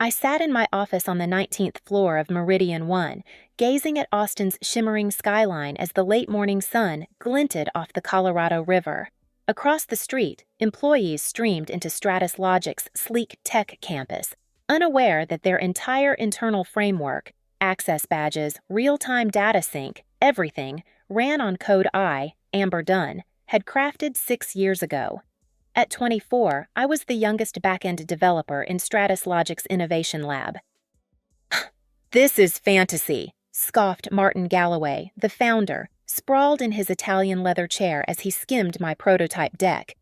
I sat in my office on the 19th floor of Meridian 1, gazing at Austin's shimmering skyline as the late morning sun glinted off the Colorado River. Across the street, employees streamed into Stratus Logic's sleek tech campus, unaware that their entire internal framework, access badges, real-time data sync, everything, ran on code Amber Dunn, had crafted 6 years ago. At 24, I was the youngest back-end developer in Stratus Logic's innovation lab. "This is fantasy," scoffed Martin Galloway, the founder, sprawled in his Italian leather chair as he skimmed my prototype deck.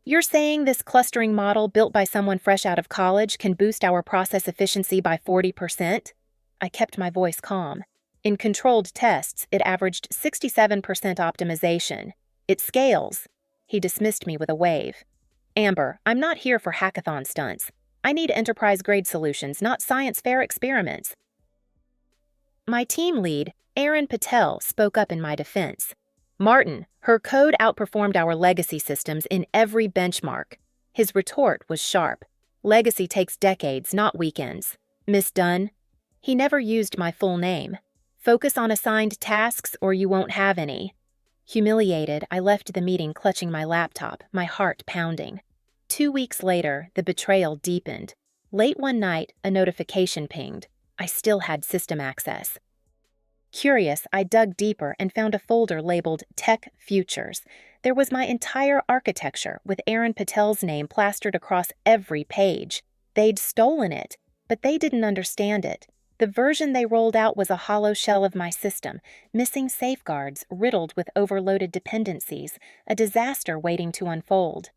"You're saying this clustering model built by someone fresh out of college can boost our process efficiency by 40%? I kept my voice calm. In controlled tests, it averaged 67% optimization. It scales. He dismissed me with a wave. "Amber, I'm not here for hackathon stunts. I need enterprise-grade solutions, not science fair experiments." My team lead, Aaron Patel, spoke up in my defense. "Martin, her code outperformed our legacy systems in every benchmark." His retort was sharp. "Legacy takes decades, not weekends. Miss Dunn." He never used my full name. "Focus on assigned tasks or you won't have any." Humiliated, I left the meeting clutching my laptop, my heart pounding. 2 weeks later, the betrayal deepened. Late one night, a notification pinged. I still had system access. Curious, I dug deeper and found a folder labeled Tech Futures. There was my entire architecture with Aaron Patel's name plastered across every page. They'd stolen it, but they didn't understand it. The version they rolled out was a hollow shell of my system, missing safeguards, riddled with overloaded dependencies, a disaster waiting to unfold.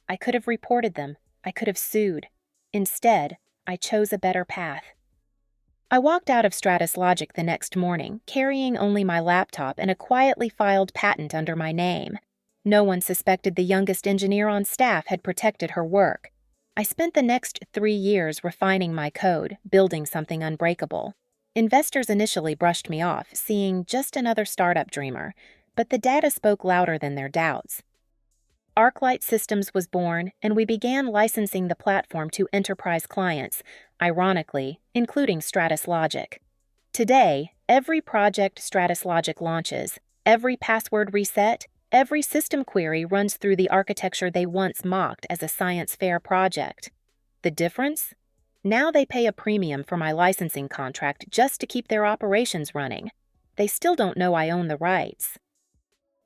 I could have reported them. I could have sued. Instead, I chose a better path. I walked out of Stratus Logic the next morning, carrying only my laptop and a quietly filed patent under my name. No one suspected the youngest engineer on staff had protected her work. I spent the next 3 years refining my code, building something unbreakable. Investors initially brushed me off, seeing just another startup dreamer, but the data spoke louder than their doubts. ArcLight Systems was born, and we began licensing the platform to enterprise clients, ironically, including Stratus Logic. Today, every project Stratus Logic launches, every password reset, every system query runs through the architecture they once mocked as a science fair project. The difference? Now they pay a premium for my licensing contract just to keep their operations running. They still don't know I own the rights.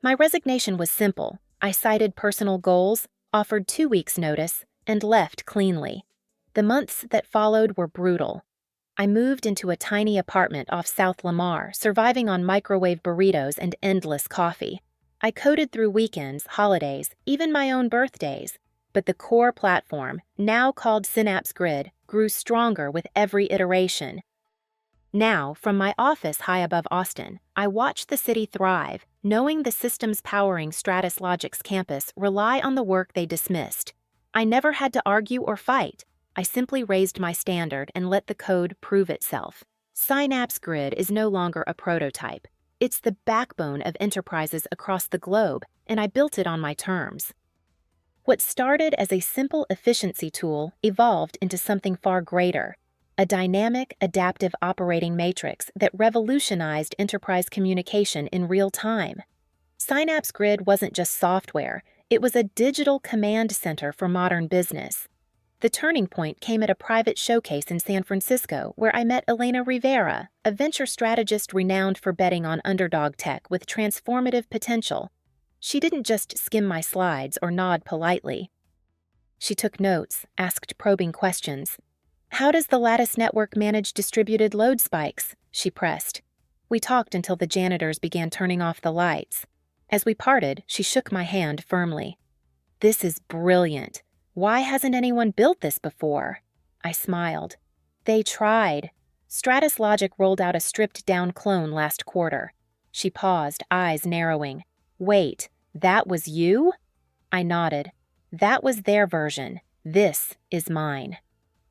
My resignation was simple. I cited personal goals, offered 2 weeks' notice, and left cleanly. The months that followed were brutal. I moved into a tiny apartment off South Lamar, surviving on microwave burritos and endless coffee. I coded through weekends, holidays, even my own birthdays, but the core platform, now called Synapse Grid, grew stronger with every iteration. Now, from my office high above Austin, I watch the city thrive, knowing the systems powering Stratus Logic's campus rely on the work they dismissed. I never had to argue or fight. I simply raised my standard and let the code prove itself. Synapse Grid is no longer a prototype. It's the backbone of enterprises across the globe, and I built it on my terms. What started as a simple efficiency tool evolved into something far greater, a dynamic, adaptive operating matrix that revolutionized enterprise communication in real time. Synapse Grid wasn't just software, it was a digital command center for modern business. The turning point came at a private showcase in San Francisco where I met Elena Rivera, a venture strategist renowned for betting on underdog tech with transformative potential. She didn't just skim my slides or nod politely. She took notes, asked probing questions. "How does the Lattice network manage distributed load spikes?" she pressed. We talked until the janitors began turning off the lights. As we parted, she shook my hand firmly. "This is brilliant. Why hasn't anyone built this before?" I smiled. "They tried. Stratus Logic rolled out a stripped-down clone last quarter." She paused, eyes narrowing. "Wait, that was you?" I nodded. "That was their version. This is mine."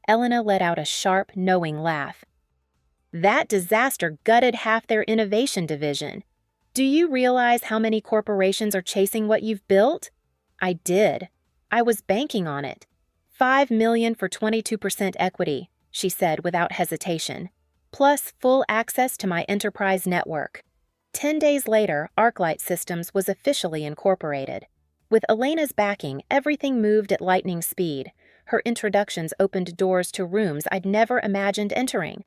Elena let out a sharp, knowing laugh. "That disaster gutted half their innovation division. Do you realize how many corporations are chasing what you've built?" I did. I was banking on it. $5 million for 22% equity. she said without hesitation, plus full access to my enterprise network. 10 days later, ArcLight Systems was officially incorporated. With Elena's backing, everything moved at lightning speed. Her introductions opened doors to rooms I'd never imagined entering.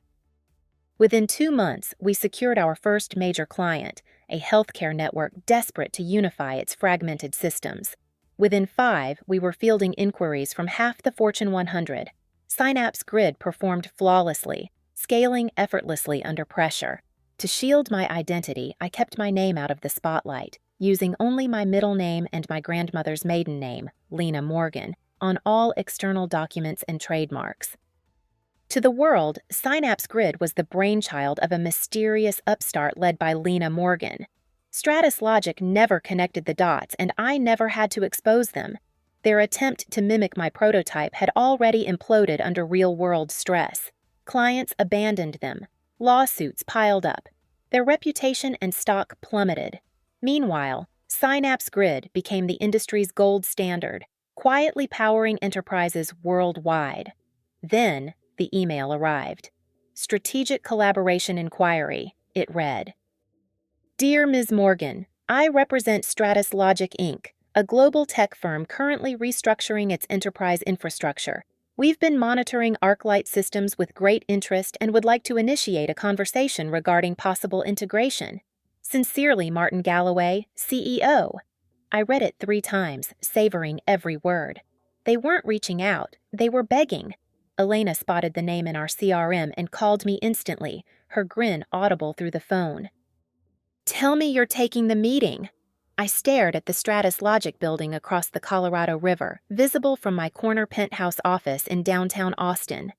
Within 2 months, we secured our first major client, a healthcare network desperate to unify its fragmented systems. Within 5, we were fielding inquiries from half the Fortune 100. Synapse Grid performed flawlessly, scaling effortlessly under pressure. To shield my identity, I kept my name out of the spotlight, using only my middle name and my grandmother's maiden name, Lena Morgan, on all external documents and trademarks. To the world, Synapse Grid was the brainchild of a mysterious upstart led by Lena Morgan. Stratus Logic never connected the dots, and I never had to expose them. Their attempt to mimic my prototype had already imploded under real-world stress. Clients abandoned them. Lawsuits piled up. Their reputation and stock plummeted. Meanwhile, Synapse Grid became the industry's gold standard, quietly powering enterprises worldwide. Then, the email arrived. Strategic Collaboration Inquiry, it read. Dear Ms. Morgan, I represent Stratus Logic Inc., a global tech firm currently restructuring its enterprise infrastructure. We've been monitoring ArcLight Systems with great interest and would like to initiate a conversation regarding possible integration. Sincerely, Martin Galloway, CEO. I read it 3 times, savoring every word. They weren't reaching out, they were begging. Elena spotted the name in our CRM and called me instantly, her grin audible through the phone. Tell me you're taking the meeting. I stared at the Stratus Logic building across the Colorado River, visible from my corner penthouse office in downtown Austin.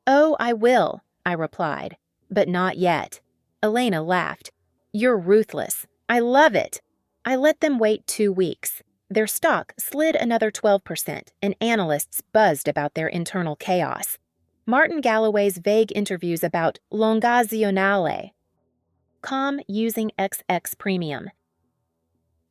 Oh, I will, I replied, but not yet. Elena laughed. You're ruthless. I love it. I let them wait 2 weeks. Their stock slid another 12%, and analysts buzzed about their internal chaos. Martin Galloway's vague interviews about Longazionale. Com using XX Premium.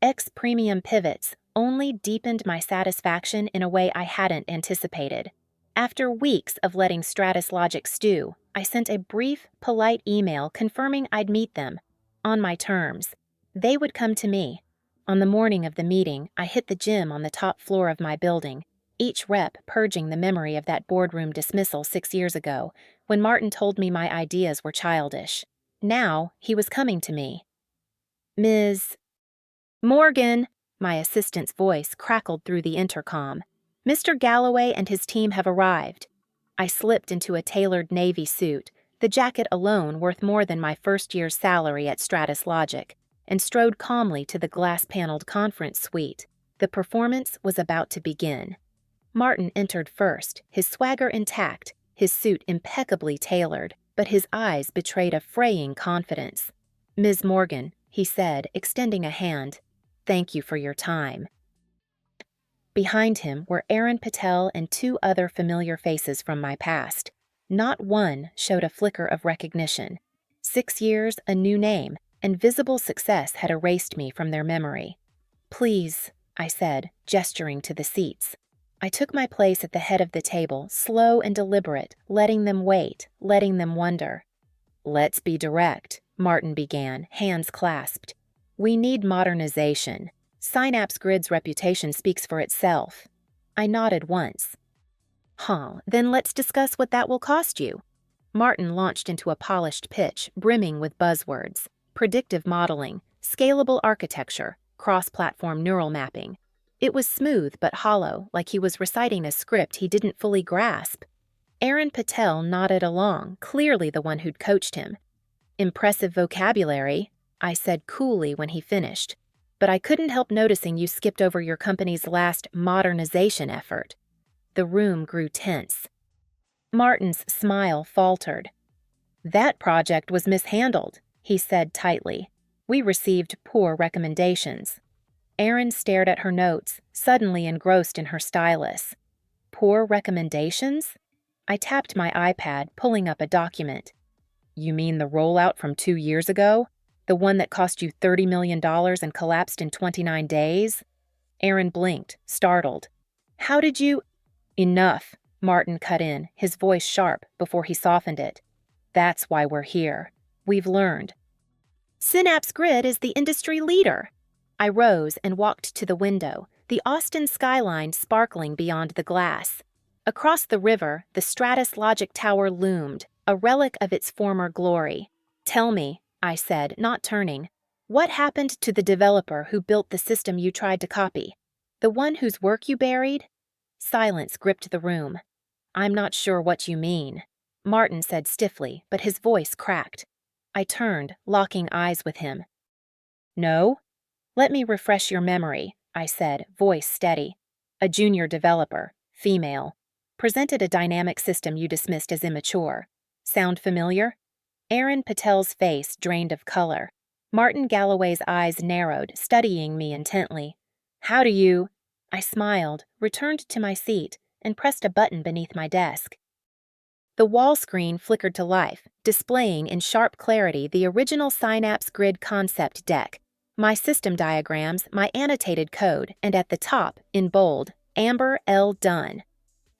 X Premium pivots only deepened my satisfaction in a way I hadn't anticipated. After weeks of letting Stratus Logic stew, I sent a brief, polite email confirming I'd meet them, on my terms. They would come to me. On the morning of the meeting, I hit the gym on the top floor of my building, each rep purging the memory of that boardroom dismissal 6 years ago, when Martin told me my ideas were childish. Now, he was coming to me. Ms. Morgan, my assistant's voice crackled through the intercom. Mr. Galloway and his team have arrived. I slipped into a tailored navy suit, the jacket alone worth more than my first year's salary at Stratus Logic, and strode calmly to the glass-paneled conference suite. The performance was about to begin. Martin entered first, his swagger intact, his suit impeccably tailored, but his eyes betrayed a fraying confidence. Ms. Morgan, he said, extending a hand, thank you for your time. Behind him were Aaron Patel and 2 other familiar faces from my past. Not one showed a flicker of recognition. 6 years, a new name, and visible success had erased me from their memory. Please, I said, gesturing to the seats. I took my place at the head of the table, slow and deliberate, letting them wait, letting them wonder. Let's be direct, Martin began, hands clasped. We need modernization. Synapse Grid's reputation speaks for itself. I nodded once. Then let's discuss what that will cost you. Martin launched into a polished pitch, brimming with buzzwords. Predictive modeling, scalable architecture, cross-platform neural mapping. It was smooth but hollow, like he was reciting a script he didn't fully grasp. Aaron Patel nodded along, clearly the one who'd coached him. Impressive vocabulary, I said coolly when he finished. But I couldn't help noticing you skipped over your company's last modernization effort. The room grew tense. Martin's smile faltered. That project was mishandled, he said tightly. We received poor recommendations. Aaron stared at her notes, suddenly engrossed in her stylus. Poor recommendations? I tapped my iPad, pulling up a document. You mean the rollout from 2 years ago? The one that cost you $30 million and collapsed in 29 days? Aaron blinked, startled. How did you— Enough, Martin cut in, his voice sharp before he softened it. That's why we're here. We've learned. Synapse Grid is the industry leader. I rose and walked to the window, the Austin skyline sparkling beyond the glass. Across the river, the Stratus Logic Tower loomed, a relic of its former glory. Tell me, I said, not turning, what happened to the developer who built the system you tried to copy? The one whose work you buried? Silence gripped the room. I'm not sure what you mean, Martin said stiffly, but his voice cracked. I turned, locking eyes with him. No? Let me refresh your memory, I said, voice steady. A junior developer, female, presented a dynamic system you dismissed as immature. Sound familiar? Aaron Patel's face drained of color. Martin Galloway's eyes narrowed, studying me intently. How do you? I smiled, returned to my seat, and pressed a button beneath my desk. The wall screen flickered to life, displaying in sharp clarity the original Synapse Grid concept deck, my system diagrams, my annotated code, and at the top, in bold, Amber L. Dunn.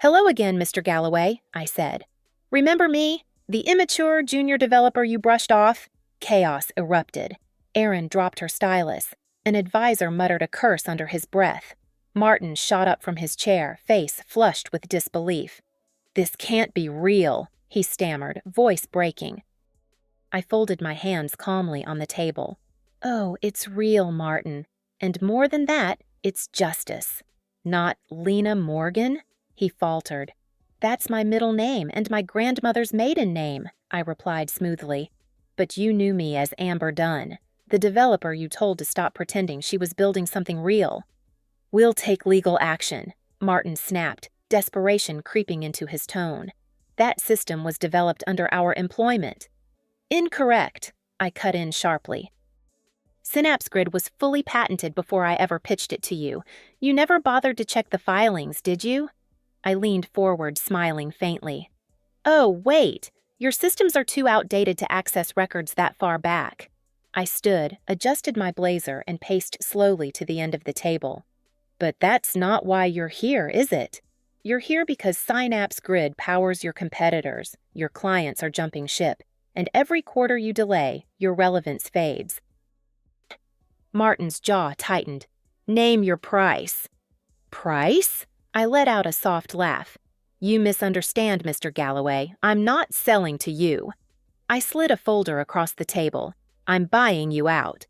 Hello again, Mr. Galloway, I said. Remember me? The immature junior developer you brushed off? Chaos erupted. Aaron dropped her stylus. An advisor muttered a curse under his breath. Martin shot up from his chair, face flushed with disbelief. This can't be real, he stammered, voice breaking. I folded my hands calmly on the table. Oh, it's real, Martin. And more than that, it's justice. Not Lena Morgan? He faltered. That's my middle name and my grandmother's maiden name, I replied smoothly. But you knew me as Amber Dunn, the developer you told to stop pretending she was building something real. We'll take legal action, Martin snapped, desperation creeping into his tone. That system was developed under our employment. Incorrect, I cut in sharply. Synapse Grid was fully patented before I ever pitched it to you. You never bothered to check the filings, did you? I leaned forward, smiling faintly. Oh, wait, your systems are too outdated to access records that far back. I stood, adjusted my blazer, and paced slowly to the end of the table. But that's not why you're here, is it? You're here because Synapse Grid powers your competitors, your clients are jumping ship, and every quarter you delay, your relevance fades. Martin's jaw tightened. Name your price. Price? I let out a soft laugh. You misunderstand, Mr. Galloway. I'm not selling to you. I slid a folder across the table. I'm buying you out.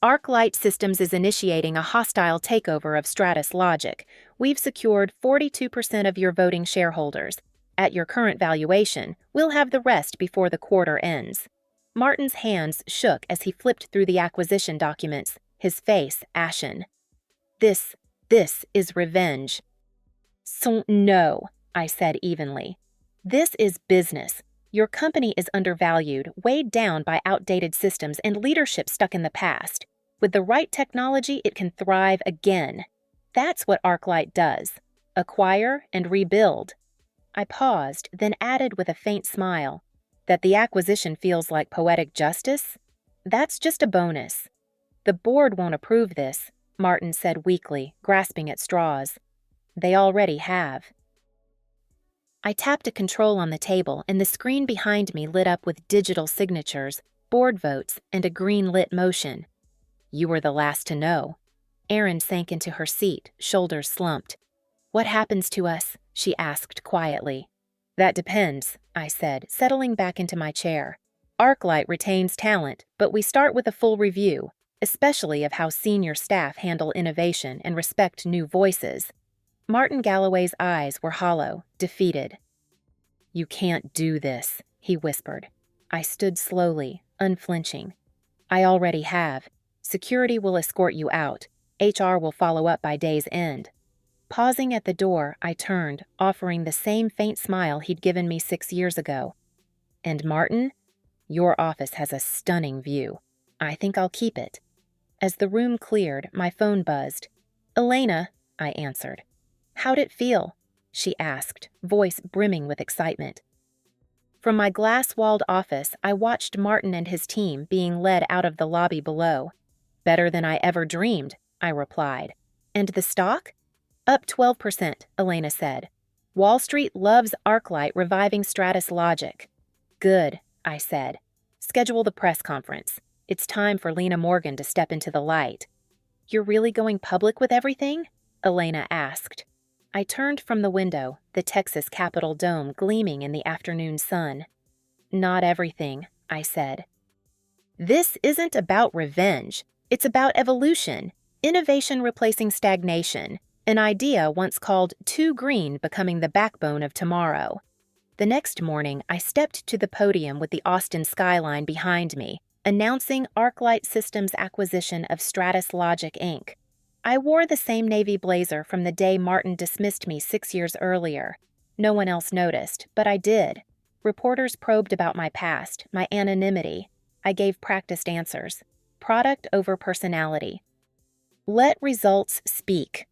ArcLight Systems is initiating a hostile takeover of Stratus Logic. We've secured 42% of your voting shareholders. At your current valuation, we'll have the rest before the quarter ends. Martin's hands shook as he flipped through the acquisition documents, his face ashen. This is revenge. So no, I said evenly. This is business. Your company is undervalued, weighed down by outdated systems and leadership stuck in the past. With the right technology, it can thrive again. That's what ArcLight does. Acquire and rebuild. I paused, then added with a faint smile. That the acquisition feels like poetic justice? That's just a bonus. The board won't approve this, Martin said weakly, grasping at straws. They already have. I tapped a control on the table, and the screen behind me lit up with digital signatures, board votes, and a green-lit motion. You were the last to know. Erin sank into her seat, shoulders slumped. What happens to us? She asked quietly. That depends, I said, settling back into my chair. ArcLight retains talent, but we start with a full review, especially of how senior staff handle innovation and respect new voices. Martin Galloway's eyes were hollow, defeated. You can't do this, he whispered. I stood slowly, unflinching. I already have. Security will escort you out. HR will follow up by day's end. Pausing at the door, I turned, offering the same faint smile he'd given me 6 years ago. And Martin, your office has a stunning view. I think I'll keep it. As the room cleared, my phone buzzed. Elena, I answered. How'd it feel? She asked, voice brimming with excitement. From my glass-walled office, I watched Martin and his team being led out of the lobby below. Better than I ever dreamed, I replied. And the stock? Up 12%, Elena said. Wall Street loves ArcLight reviving Stratus logic. Good, I said. Schedule the press conference. It's time for Lena Morgan to step into the light. You're really going public with everything? Elena asked. I turned from the window, the Texas Capitol dome gleaming in the afternoon sun. Not everything, I said. This isn't about revenge. It's about evolution, innovation replacing stagnation, an idea once called too green becoming the backbone of tomorrow. The next morning, I stepped to the podium with the Austin skyline behind me, announcing ArcLight Systems' acquisition of Stratus Logic, Inc. I wore the same navy blazer from the day Martin dismissed me 6 years earlier. No one else noticed, but I did. Reporters probed about my past, my anonymity. I gave practiced answers. Product over personality. Let results speak.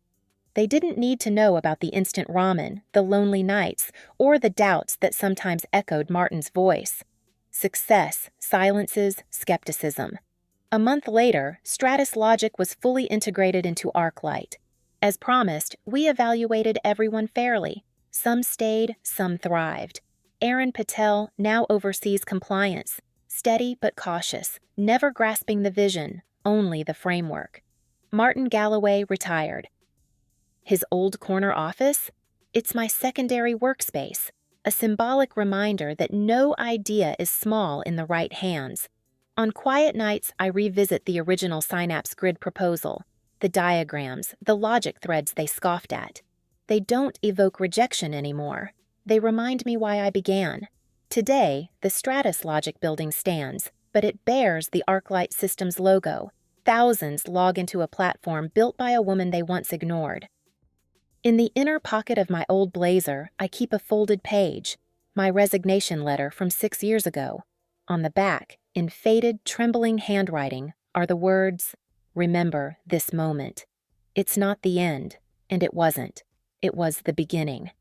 They didn't need to know about the instant ramen, the lonely nights, or the doubts that sometimes echoed Martin's voice. Success silences skepticism. A month later, Stratus Logic was fully integrated into ArcLight. As promised, we evaluated everyone fairly. Some stayed, some thrived. Aaron Patel now oversees compliance, steady but cautious, never grasping the vision, only the framework. Martin Galloway retired. His old corner office? It's my secondary workspace, a symbolic reminder that no idea is small in the right hands. On quiet nights, I revisit the original Synapse Grid proposal, the diagrams, the logic threads they scoffed at. They don't evoke rejection anymore. They remind me why I began. Today, the Stratus Logic building stands, but it bears the ArcLight Systems logo. Thousands log into a platform built by a woman they once ignored. In the inner pocket of my old blazer, I keep a folded page, my resignation letter from 6 years ago. On the back, in faded, trembling handwriting, are the words, "Remember this moment." It's not the end, and it wasn't. It was the beginning.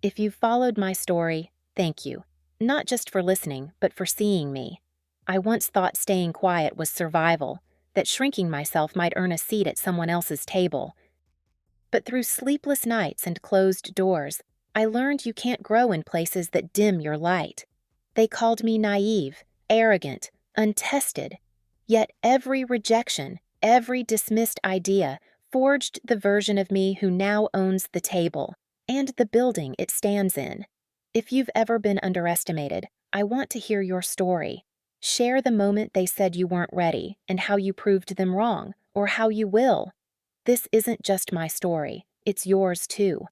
If you've followed my story, thank you. Not just for listening, but for seeing me. I once thought staying quiet was survival, that shrinking myself might earn a seat at someone else's table. But through sleepless nights and closed doors, I learned you can't grow in places that dim your light. They called me naive, arrogant, untested. Yet every rejection, every dismissed idea forged the version of me who now owns the table and the building it stands in. If you've ever been underestimated, I want to hear your story. Share the moment they said you weren't ready and how you proved them wrong, or how you will. This isn't just my story, it's yours too.